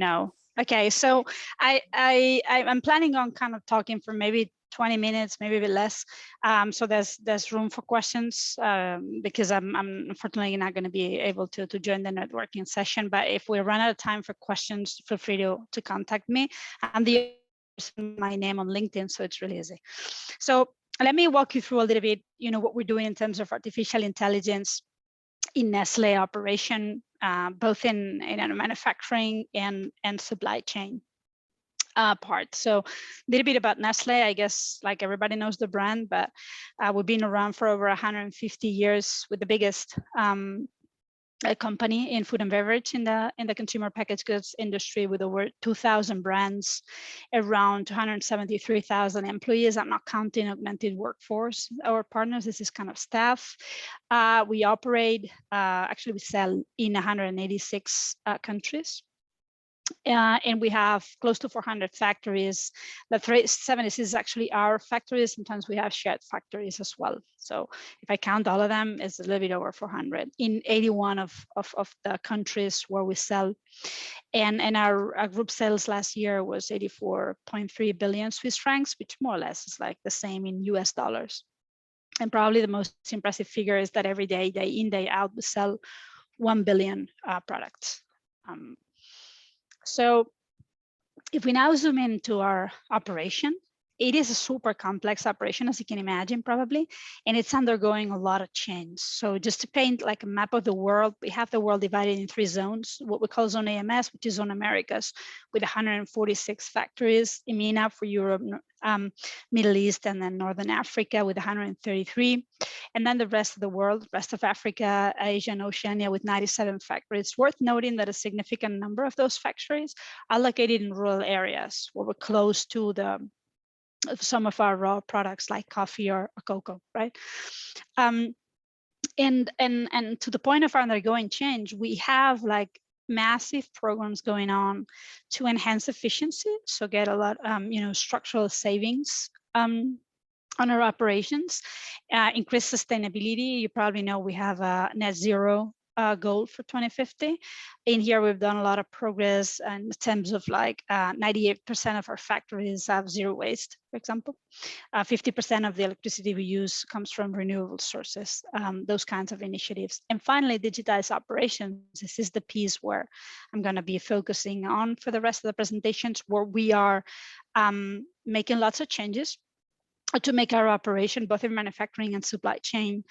No. Okay, so I'm planning on kind of talking for maybe 20 minutes, maybe a bit less. So there's room for questions because I'm unfortunately not going to be able to join the networking session. But if we run out of time for questions, feel free to contact me. I'm the my name on LinkedIn, so it's really easy. So let me walk you through a little bit, what we're doing in terms of artificial intelligence in Nestlé operation, both in manufacturing and supply chain part. So a little bit about Nestlé. I guess like everybody knows the brand, but we've been around for over 150 years with the biggest company in food and beverage in the consumer packaged goods industry, with over 2,000 brands, around 273,000 employees. I'm not counting augmented workforce. Our partners, this is kind of staff. We operate, actually we sell in 186 countries. And we have close to 400 factories. The 376 is actually our factories. Sometimes we have shared factories as well. So if I count all of them, it's a little bit over 400 in 81 of the countries where we sell. And our group sales last year was 84.3 billion Swiss francs, which more or less is like the same in US dollars. And probably the most impressive figure is that every day, day in, day out, we sell 1 billion products. So if we now zoom into our operation, it is a super complex operation, as you can imagine, probably, and it's undergoing a lot of change. So just to paint like a map of the world, we have the world divided in 3 zones, what we call Zone AMS, which is Zone Americas, with 146 factories, EMENA for Europe, Middle East, and then Northern Africa with 133. And then the rest of the world, rest of Africa, Asia, and Oceania with 97 factories. It's worth noting that a significant number of those factories are located in rural areas where we're close to some of our raw products like coffee or cocoa, right? And to the point of undergoing change, we have like massive programs going on to enhance efficiency, so get a lot, structural savings on our operations, increase sustainability. You probably know we have a net zero goal for 2050. In here, we've done a lot of progress in terms of like 98% of our factories have zero waste, for example. 50% of the electricity we use comes from renewable sources, those kinds of initiatives. And finally, digitized operations. This is the piece where I'm going to be focusing on for the rest of the presentations, where we are making lots of changes to make our operation, both in manufacturing and supply chain,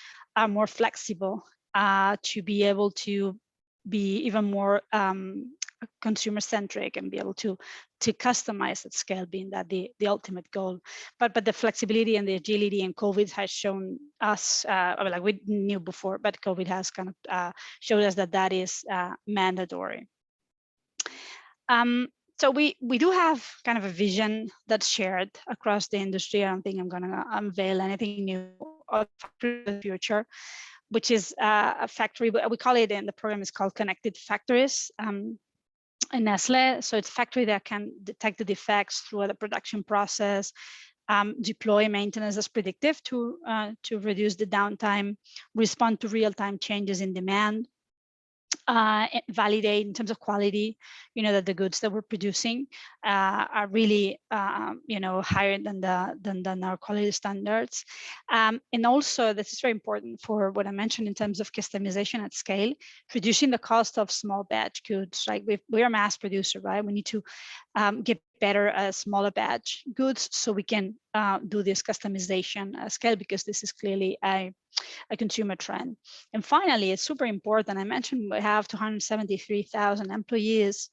more flexible, to be able to be even more consumer-centric and be able to customize at scale, being that the ultimate goal. But the flexibility and the agility, and COVID has shown us, like we knew before, but COVID has kind of showed us that is mandatory. So we do have kind of a vision that's shared across the industry. I don't think I'm going to unveil anything new for the future, which is a factory. We call it, in the program is called Connected Factories in Nestlé. So it's a factory that can detect the defects through the production process, deploy maintenance as predictive to reduce the downtime, respond to real-time changes in demand, validate in terms of quality, that the goods that we're producing are really, higher than our quality standards. And also, this is very important for what I mentioned in terms of customization at scale, reducing the cost of small batch goods. Like we're a mass producer, right? We need to get better at smaller batch goods so we can do this customization at scale, because this is clearly a consumer trend. And finally, it's super important. I mentioned we have 273,000 employees.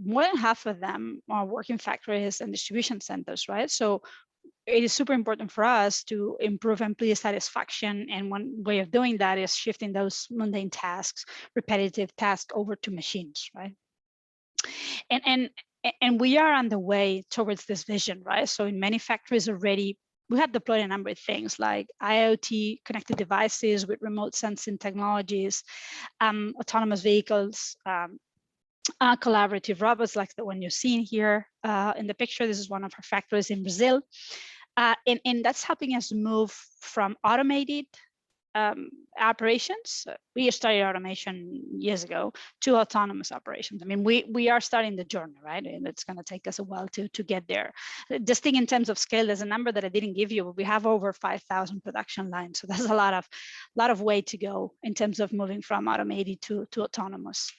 More than half of them are working factories and distribution centers, right? So it is super important for us to improve employee satisfaction. And one way of doing that is shifting those mundane tasks, repetitive tasks, over to machines, right? And we are on the way towards this vision, right? So in many factories already, we have deployed a number of things like IoT connected devices with remote sensing technologies, autonomous vehicles, collaborative robots like the one you're seeing here in the picture. This is one of our factories in Brazil. And that's helping us move from automated operations. We started automation years ago to autonomous operations. I mean, we are starting the journey, right? And it's going to take us a while to get there. Just think in terms of scale, there's a number that I didn't give you. We have over 5,000 production lines. So there's a lot of way to go in terms of moving from automated to autonomous.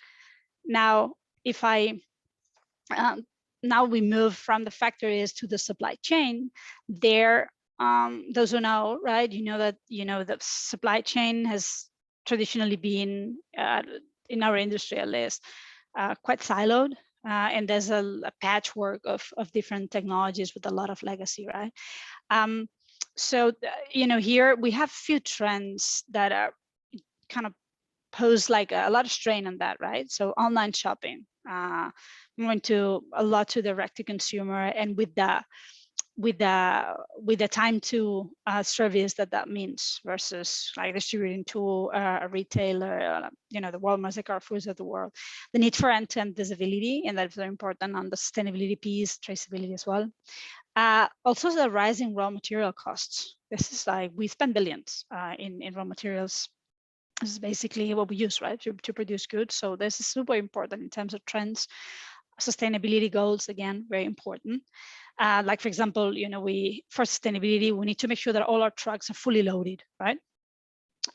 Now, if I now we move from the factories to the supply chain, there, those who know, right, that the supply chain has traditionally been, in our industry at least, quite siloed, and there's a patchwork of different technologies with a lot of legacy, right? So here we have a few trends that are kind of pose like a lot of strain on that, right? So online shopping, moving to a lot to direct to consumer, and with the time to service that means, versus like distributing to a retailer, the Walmarts, the Carrefours of the world. The need for end-to-end visibility, and that's very important on the sustainability piece, traceability as well. Also the rising raw material costs. This is like, we spend billions in raw materials. This is basically what we use, right, to produce goods. So this is super important in terms of trends. Sustainability goals, again, very important. Like, for example, for sustainability, we need to make sure that all our trucks are fully loaded, right?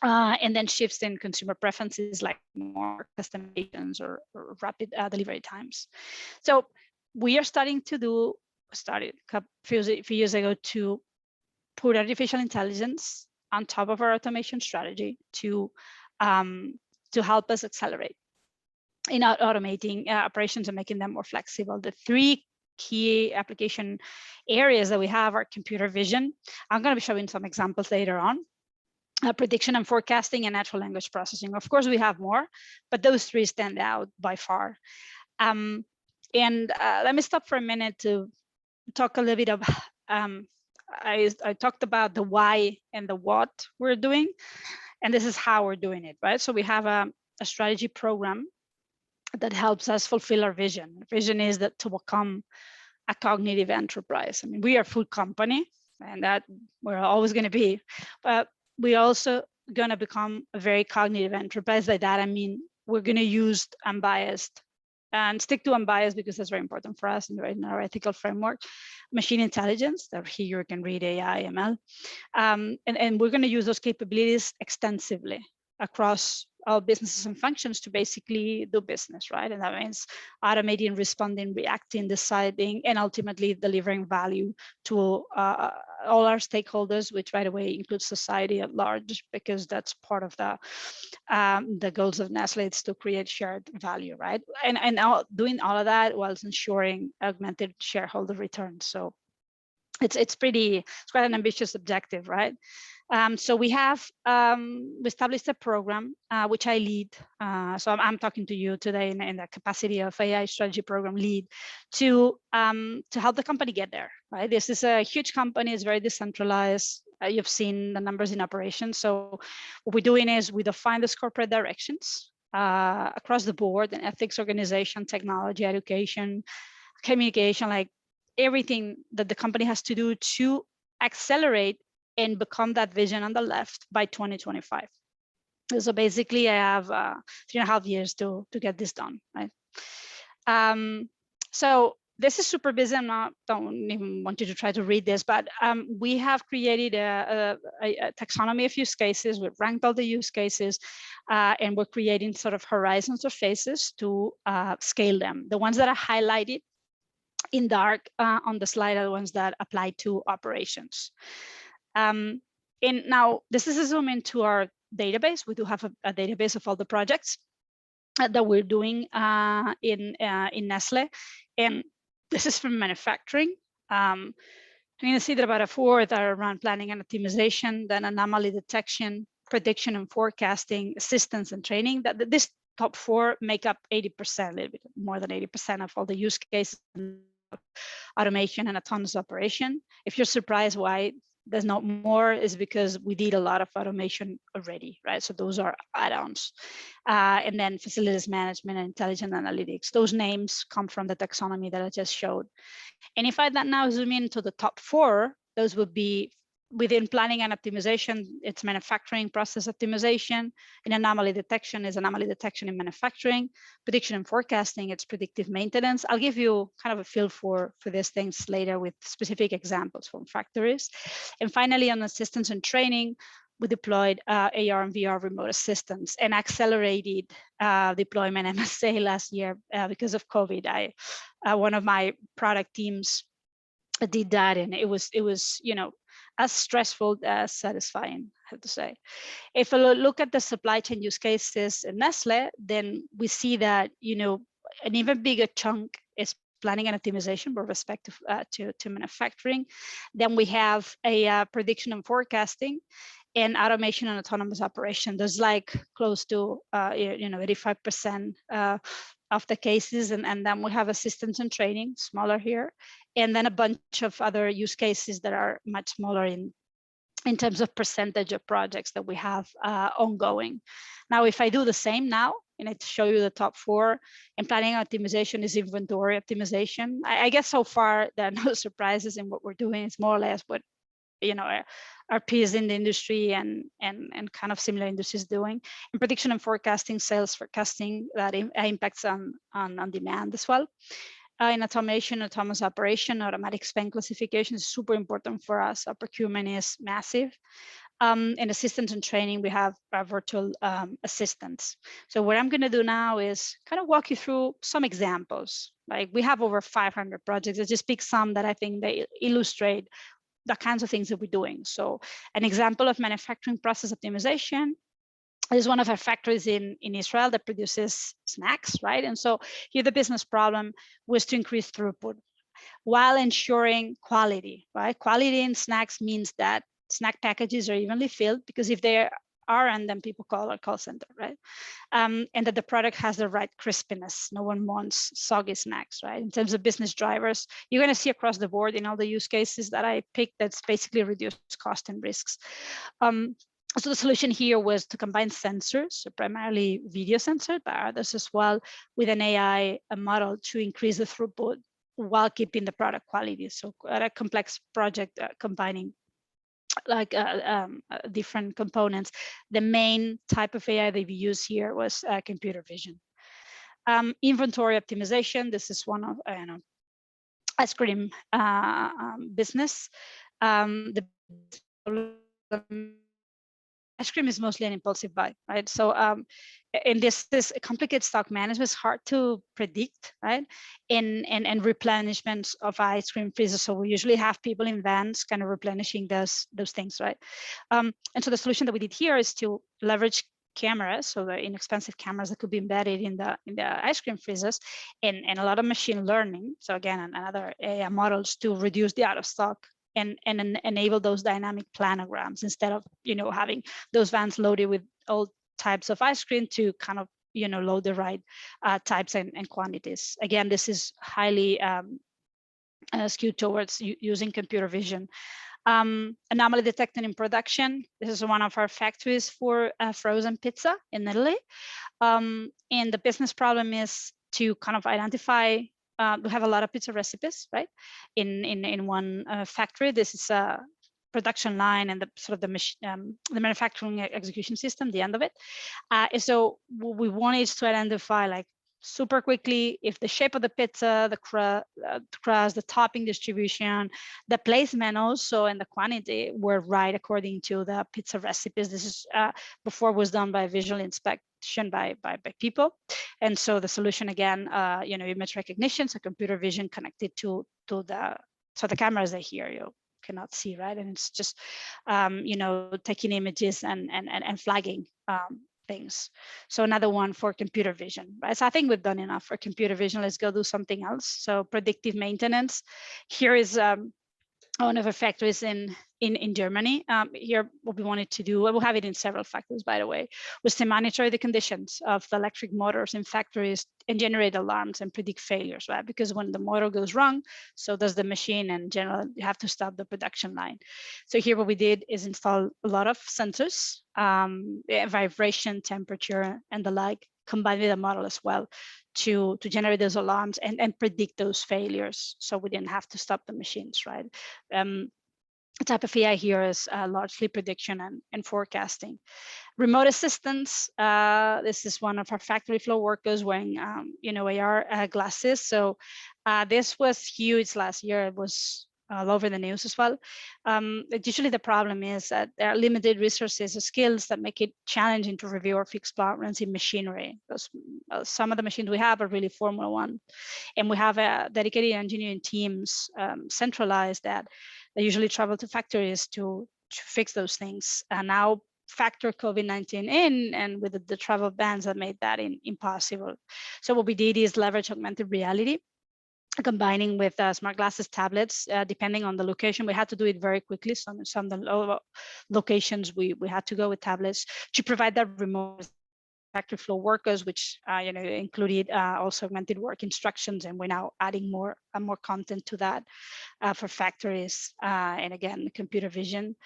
And then shifts in consumer preferences, like more customizations or rapid delivery times. So we are started a few years ago to put artificial intelligence on top of our automation strategy to help us accelerate in automating operations and making them more flexible. The three key application areas that we have are computer vision. I'm going to be showing some examples later on. Prediction and forecasting, and natural language processing. Of course, we have more, but those three stand out by far. And let me stop for a minute to talk a little bit of, I talked about the why and the what we're doing, and this is how we're doing it, right? So we have a strategy program that helps us fulfill our vision. Vision is that to become a cognitive enterprise. I mean, we are a food company, and that we're always going to be, but we also going to become a very cognitive enterprise. By that, I mean, we're going to use unbiased and stick to unbiased, because that's very important for us in our ethical framework. Machine intelligence, that here you can read AI, ML, and we're going to use those capabilities extensively across all businesses and functions to basically do business, right? And that means automating, responding, reacting, deciding, and ultimately delivering value to all our stakeholders, which, by the way, includes society at large, because that's part of the goals of Nestlé. It's to create shared value, right? And doing all of that whilst ensuring augmented shareholder returns. So it's quite an ambitious objective, right? So we have established a program which I lead. So I'm talking to you today in the capacity of AI strategy program lead to help the company get there, right? This is a huge company. It's very decentralized. You've seen the numbers in operation. So what we're doing is we define the corporate directions across the board, in ethics, organization, technology, education, communication, like everything that the company has to do to accelerate and become that vision on the left by 2025. So basically, I have 3.5 years to get this done, right? So this is super busy. Don't even want you to try to read this, but we have created a taxonomy of use cases. We've ranked all the use cases, and we're creating sort of horizons or phases to scale them. The ones that are highlighted in dark on the slide are the ones that apply to operations. And now this is a zoom into our database. We do have a database of all the projects that we're doing in Nestlé, and this is from manufacturing. You're going to see that about a fourth are around planning and optimization, then anomaly detection, prediction and forecasting, assistance and training. That this top four make up 80%, a little bit more than 80% of all the use cases, automation and autonomous operation. If you're surprised why there's not more, is because we did a lot of automation already, right? So those are add-ons. And then facilities management and intelligent analytics. Those names come from the taxonomy that I just showed. And if I now zoom into the top four, those would be within planning and optimization, it's manufacturing process optimization. In anomaly detection is anomaly detection in manufacturing. Prediction and forecasting, it's predictive maintenance. I'll give you kind of a feel for these things later with specific examples from factories. And finally, on assistance and training, we deployed AR and VR remote assistants and accelerated deployment, I must say, last year because of COVID. One of my product teams did that, and it was as stressful as satisfying, I have to say. If we look at the supply chain use cases in Nestlé, then we see that an even bigger chunk is planning and optimization with respect to manufacturing. Then we have a prediction and forecasting, and automation and autonomous operation. There's like close to 85% of the cases, and then we have assistance and training, smaller here, and then a bunch of other use cases that are much smaller in terms of percentage of projects that we have ongoing. Now, if I do the same now, and I show you the top 4, and planning optimization is inventory optimization. I guess so far there are no surprises in what we're doing. It's more or less what our peers in the industry and kind of similar industries doing. In prediction and forecasting, sales forecasting, that impacts on demand as well. In automation, autonomous operation, automatic spend classification is super important for us. Our procurement is massive. In assistance and training, we have our virtual assistants. So what I'm going to do now is kind of walk you through some examples. Like, we have over 500 projects. I just pick some that I think they illustrate the kinds of things that we're doing. So an example of manufacturing process optimization is one of our factories in Israel that produces snacks, right? And so here the business problem was to increase throughput while ensuring quality, right? Quality in snacks means that snack packages are evenly filled, because if they aren't, then people call our call center, right? And that the product has the right crispiness. No one wants soggy snacks, right? In terms of business drivers, you're going to see across the board in all the use cases that I picked, that's basically reduced cost and risks. So the solution here was to combine sensors, so primarily video sensors, but others as well, with an AI model to increase the throughput while keeping the product quality. So quite a complex project combining like different components. The main type of AI that we use here was computer vision. Inventory optimization. This is one of ice cream business. The ice cream is mostly an impulsive buy, right? So in this complicated stock management is hard to predict, right? And replenishments of ice cream freezers. So we usually have people in vans kind of replenishing those things, right? And so the solution that we did here is to leverage cameras, so the inexpensive cameras that could be embedded in the ice cream freezers, and a lot of machine learning. So again, another AI models to reduce the out of stock and enable those dynamic planograms instead of having those vans loaded with all types of ice cream to kind of load the right types and quantities. Again, this is highly skewed towards using computer vision. Anomaly detection in production. This is one of our factories for frozen pizza in Italy. And the business problem is to kind of identify. We have a lot of pizza recipes, right? In one factory. This is a production line and the manufacturing execution system, the end of it. So what we want is to identify like super quickly if the shape of the pizza, the crust, the topping distribution, the placement also, and the quantity were right according to the pizza recipes. This is before was done by visual inspection by people. And so the solution again, image recognition, so computer vision connected to the cameras are here. You cannot see, right? And it's just taking images and flagging things. So another one for computer vision, right? So I think we've done enough for computer vision. Let's go do something else. So predictive maintenance. Here is one of our factories in Germany. Here, what we wanted to do, we'll have it in several factories, by the way, was to monitor the conditions of the electric motors in factories and generate alarms and predict failures, right? Because when the motor goes wrong, so does the machine, and in general, you have to stop the production line. So here, what we did is install a lot of sensors, vibration, temperature, and the like, combined with a model as well to generate those alarms and predict those failures, so we didn't have to stop the machines, right? The type of AI here is largely prediction and forecasting. Remote assistance, this is one of our factory floor workers wearing, AR glasses. So this was huge last year. It was all over the news as well. Usually the problem is that there are limited resources or skills that make it challenging to review or fix problems in machinery. Because some of the machines we have are really Formula One, and we have dedicated engineering teams centralized that they usually travel to factories to fix those things. And now factor COVID-19 in, and with the travel bans that made that impossible. So what we did is leverage augmented reality, combining with smart glasses, tablets, depending on the location. We had to do it very quickly. Some of the locations we had to go with tablets to provide that remote factory floor workers, which included also augmented work instructions, and we're now adding more content to that for factories, and again, computer vision.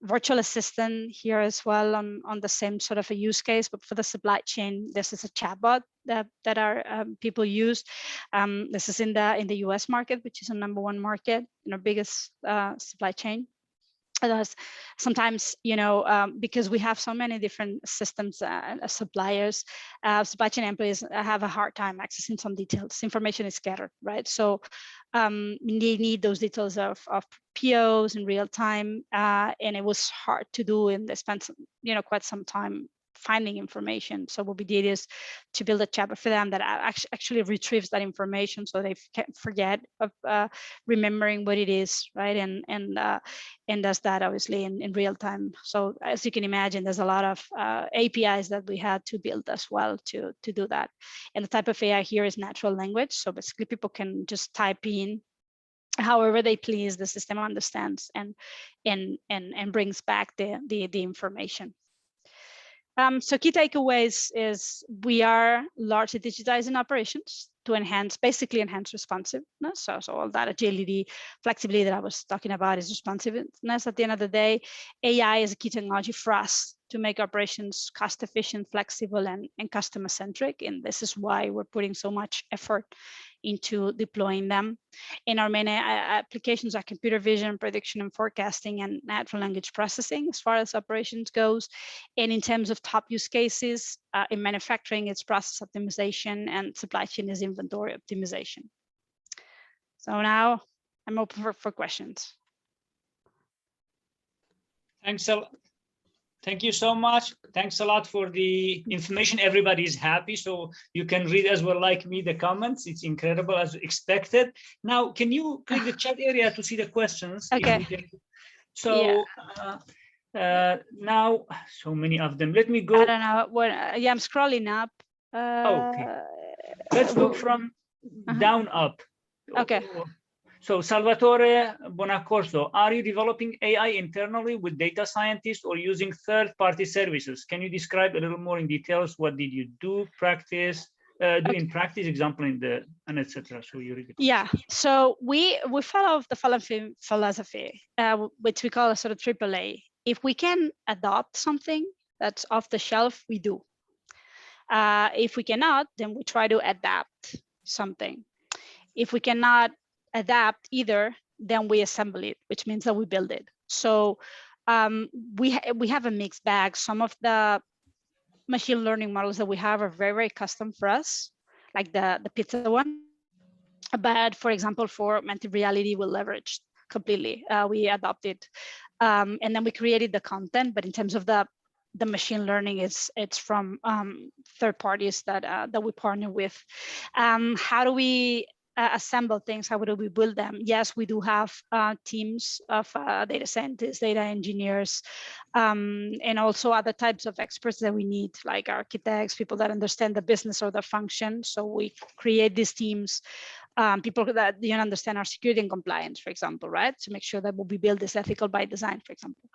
Virtual assistant here as well on the same sort of a use case, but for the supply chain, this is a chatbot that our people use. This is in the US market, which is a #1 market, biggest supply chain. Sometimes, because we have so many different systems and suppliers, supply chain employees have a hard time accessing some details. Information is scattered, right? So they need those details of POs in real time, and it was hard to do, and they spent quite some time finding information. So what we did is to build a chatbot for them that actually retrieves that information, so they can't forget of remembering what it is, right? And does that obviously in real time. So as you can imagine, there's a lot of APIs that we had to build as well to do that. And the type of AI here is natural language. So basically people can just type in however they please, the system understands and brings back the information. So key takeaways is we are largely digitizing operations to basically enhance responsiveness. So all that agility, flexibility that I was talking about is responsiveness. At the end of the day, AI is a key technology for us to make operations cost efficient, flexible, and customer centric. And this is why we're putting so much effort into deploying them. In our main applications are computer vision, prediction and forecasting, and natural language processing as far as operations goes. And in terms of top use cases, in manufacturing, it's process optimization, and supply chain is inventory optimization. So now I'm open for questions. Thank you so much. Thanks a lot for the information. Everybody is happy, so you can read as well, like me, the comments. It's incredible as expected. Now, can you click the chat area to see the questions? Okay. So yeah. Now, so many of them. Let me go. I don't know what. Yeah, I'm scrolling up. Okay. Let's go from down up. Okay. So Salvatore Bonaccorso, are you developing AI internally with data scientists or using third-party services? Can you describe a little more in details? What did you do in practice, example in the, and etc. So you read it. Yeah. So we follow the following philosophy, which we call a sort of AAA. If we can adopt something that's off the shelf, we do. If we cannot, then we try to adapt something. If we cannot adapt either, then we assemble it, which means that we build it. So we have a mixed bag. Some of the machine learning models that we have are very, very custom for us, like the pizza one. But for example, for augmented reality, we leveraged completely. We adopted, and then we created the content. But in terms of the machine learning, it's from third parties that we partner with. How do we assemble things? How do we build them? Yes, we do have teams of data scientists, data engineers, and also other types of experts that we need, like architects, people that understand the business or the function. So we create these teams, people that understand our security and compliance, for example, right? To make sure that what we build is ethical by design, for example.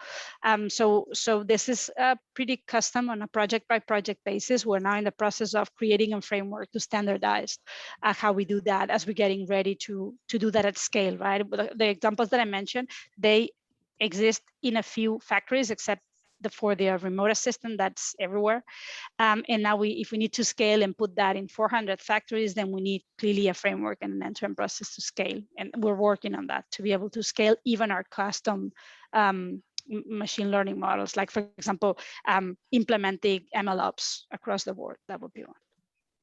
So this is pretty custom on a project by project basis. We're now in the process of creating a framework to standardize how we do that as we're getting ready to do that at scale, right? The examples that I mentioned, they exist in a few factories, except for the remote assistant that's everywhere. And now if we need to scale and put that in 400 factories, then we need clearly a framework and an end-to-end process to scale. And we're working on that to be able to scale even our custom machine learning models, like for example, implementing MLOps across the board. That would be one.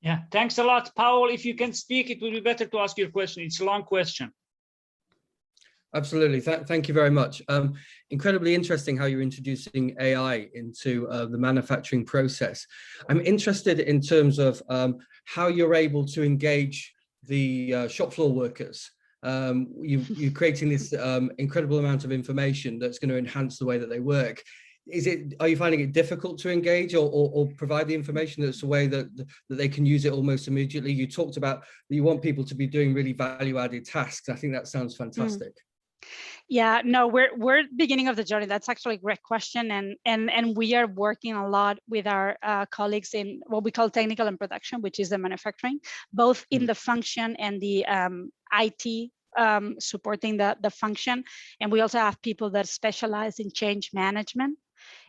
Yeah, thanks a lot, Paul. If you can speak, it would be better to ask your question. It's a long question. Absolutely. Thank you very much. Incredibly interesting how you're introducing AI into the manufacturing process. I'm interested in terms of how you're able to engage the shop floor workers. You're creating this incredible amount of information that's going to enhance the way that they work. Are you finding it difficult to engage or provide the information that's a way that they can use it almost immediately? You talked about that you want people to be doing really value-added tasks. I think that sounds fantastic. Yeah, no, we're beginning of the journey. That's actually a great question, and we are working a lot with our colleagues in what we call technical and production, which is the manufacturing, both in the function and the IT supporting the function. And we also have people that specialize in change management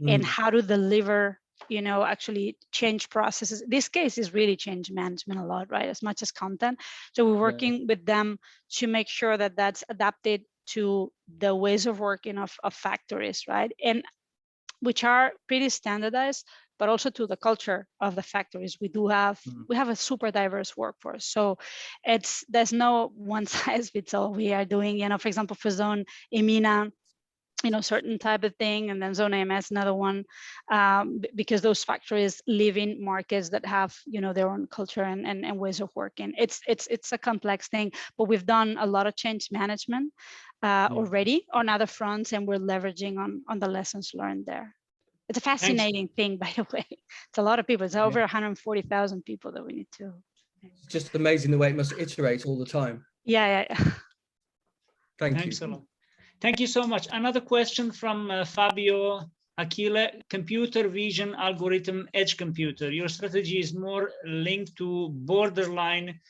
and how to deliver, you know, actually change processes. This case is really change management a lot, right? As much as content. So we're working with them to make sure that that's adapted to the ways of working of factories, right? And which are pretty standardized, but also to the culture of the factories. We have a super diverse workforce. So there's no one size fits all. We are doing, you know, for example, for Zone EMENA, you know, certain type of thing, and then Zone AMS, another one, because those factories live in markets that have, you know, their own culture and ways of working. It's a complex thing, but we've done a lot of change management already on other fronts, and we're leveraging on the lessons learned there. It's a fascinating thing, by the way. It's a lot of people. It's over 140,000 people that we need to. It's just amazing the way it must iterate all the time. Yeah. Thanks a lot. Thank you so much. Another question from Fabio Aquile, computer vision algorithm edge computer. Your strategy is more linked to borderline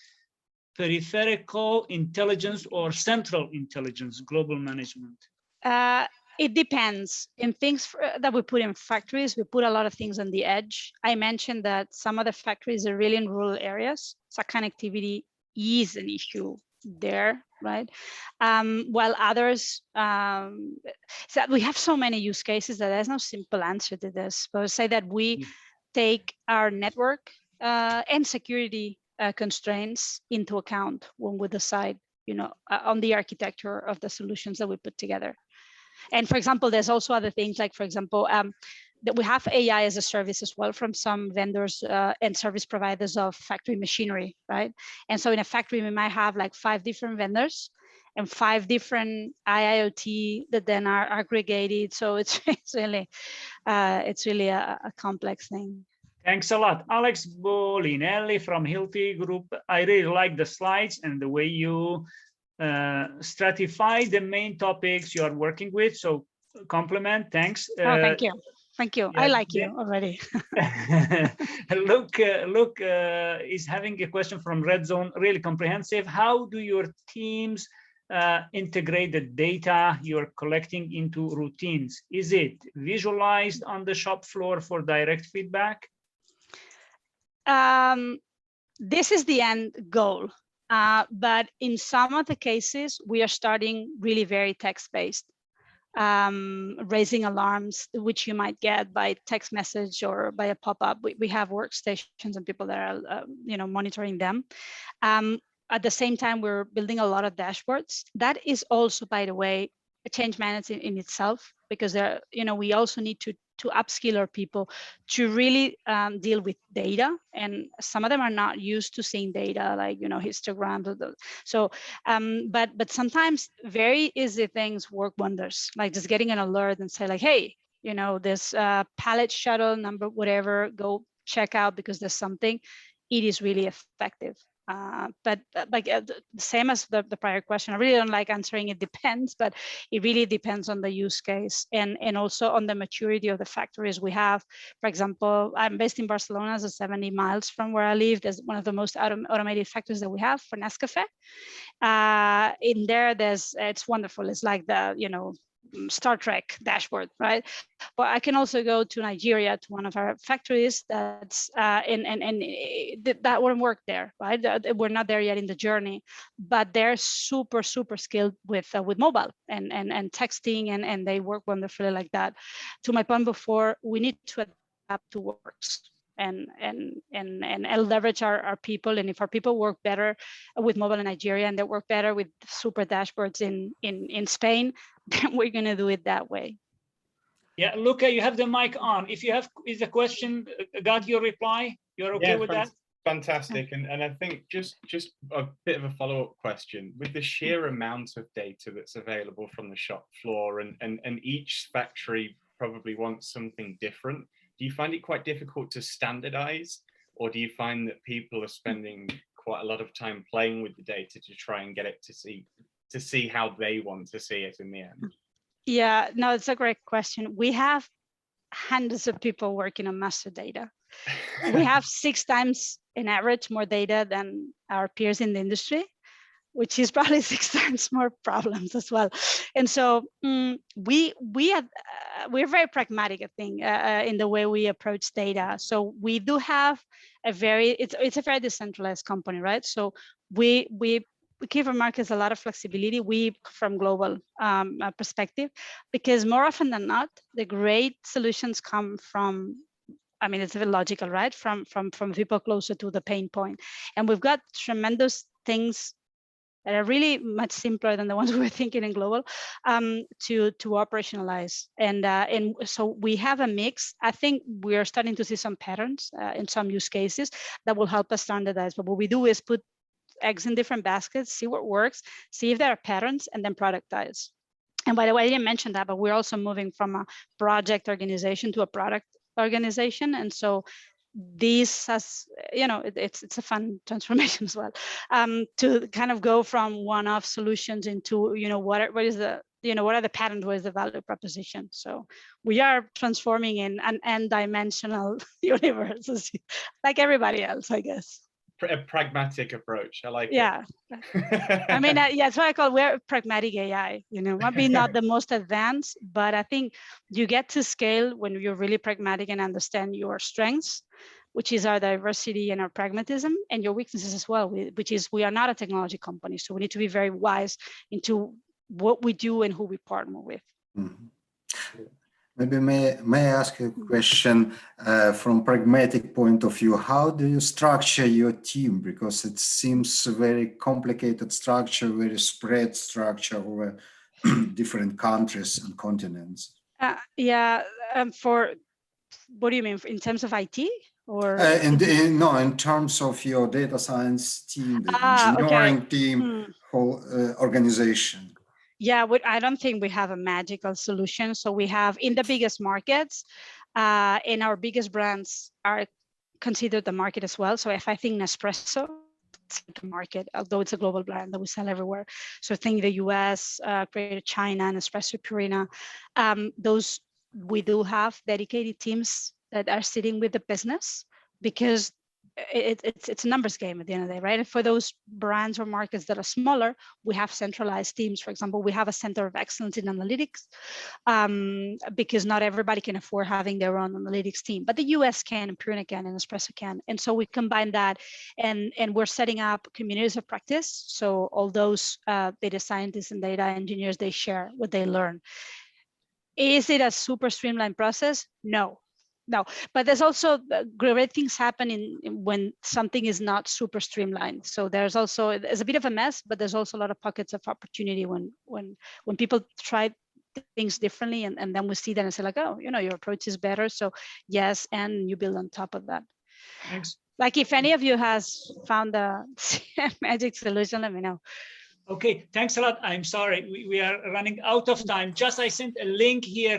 peripheral intelligence or central intelligence, global management? It depends. In things that we put in factories, we put a lot of things on the edge. I mentioned that some of the factories are really in rural areas, so connectivity is an issue there, right? While others, so we have so many use cases that there's no simple answer to this. But I would say that we take our network and security constraints into account when we decide, you know, on the architecture of the solutions that we put together. And for example, there's also other things like, for example, that we have AI as a service as well from some vendors and service providers of factory machinery, right? And so in a factory, we might have like 5 different vendors and 5 different IoT that then are aggregated. So it's really a complex thing. Thanks a lot. Alex Bolinelli from Hilti Group. I really like the slides and the way you stratify the main topics you are working with. So compliment, thanks. Oh, thank you. Thank you. I like you already. Luke is having a question from Red Zone, really comprehensive. How do your teams integrate the data you're collecting into routines? Is it visualized on the shop floor for direct feedback? This is the end goal. But in some of the cases, we are starting really very text-based, raising alarms, which you might get by text message or by a pop-up. We have workstations and people that are, you know, monitoring them. At the same time, we're building a lot of dashboards. That is also, by the way, a change management in itself, because there, you know, we also need to upskill our people to really deal with data, and some of them are not used to seeing data, like, you know, histograms. So, but sometimes very easy things work wonders, like just getting an alert and say like, hey, you know, this pallet shuttle number, whatever, go check out because there's something. It is really effective. But like the same as the prior question, I really don't like answering it depends, but it really depends on the use case and also on the maturity of the factories we have. For example, I'm based in Barcelona, so 70 miles from where I live. There's one of the most automated factories that we have for Nescafé. In there, it's wonderful. It's like the, you know, Star Trek dashboard, right? But I can also go to Nigeria to one of our factories that's that wouldn't work there, right? We're not there yet in the journey, but they're super skilled with mobile and texting, and they work wonderfully like that. To my point before, we need to adapt to works. And leverage our people. And if our people work better with mobile in Nigeria and they work better with super dashboards in Spain, then we're going to do it that way. Yeah, Luca, you have the mic on. If you have, is the question got your reply? You're okay with that? Fantastic. And I think just a bit of a follow-up question. With the sheer amount of data that's available from the shop floor, and each factory probably wants something different, do you find it quite difficult to standardize, or do you find that people are spending quite a lot of time playing with the data to try and get it to see how they want to see it in the end? Yeah, no, it's a great question. We have hundreds of people working on master data. We have 6 times in average more data than our peers in the industry, which is probably 6 times more problems as well. And so we're very pragmatic, I think, in the way we approach data. So we do have it's a very decentralized company, right? So we give our markets a lot of flexibility. We from global perspective, because more often than not, the great solutions come from, I mean, it's very logical, right? From people closer to the pain point. And we've got tremendous things that are really much simpler than the ones we were thinking in global to operationalize. And so we have a mix. I think we're starting to see some patterns in some use cases that will help us standardize. But what we do is put eggs in different baskets, see what works, see if there are patterns, and then productize. And by the way, I didn't mention that, but we're also moving from a project organization to a product organization. And so this has, it's a fun transformation as well, to kind of go from one-off solutions into, what are the patterns, what is the value proposition? So we are transforming in an n-dimensional universe, like everybody else, I guess. A pragmatic approach. I like it. Yeah. I mean, that's why I call we're pragmatic AI, maybe not the most advanced, but I think you get to scale when you're really pragmatic and understand your strengths, which is our diversity and our pragmatism, and your weaknesses as well, which is we are not a technology company. So we need to be very wise into what we do and who we partner with. Mm-hmm. Maybe may I ask a question from pragmatic point of view? How do you structure your team? Because it seems a very complicated structure, very spread structure over different countries and continents. For what do you mean, in terms of IT? Or no, in terms of your data science team, the engineering team, whole organization. Yeah, I don't think we have a magical solution. So we have in the biggest markets, and our biggest brands are considered the market as well. So if I think Nespresso, it's the market, although it's a global brand that we sell everywhere. So think the US, Greater China, Nespresso, Purina, those we do have dedicated teams that are sitting with the business, because it's a numbers game at the end of the day, right? And for those brands or markets that are smaller, we have centralized teams. For example, we have a center of excellence in analytics, because not everybody can afford having their own analytics team, but the US can, and Purina can, and Espresso can. And so we combine that, and we're setting up communities of practice. So all those data scientists and data engineers, they share what they learn. Is it a super streamlined process? No, but there's also great things happening when something is not super streamlined. So there's a bit of a mess, but there's also a lot of pockets of opportunity when people try things differently, and then we see that and say like, oh, your approach is better. So yes, and you build on top of that. Thanks. Like if any of you has found a magic solution, let me know. Okay, thanks a lot. I'm sorry, we are running out of time. I sent a link here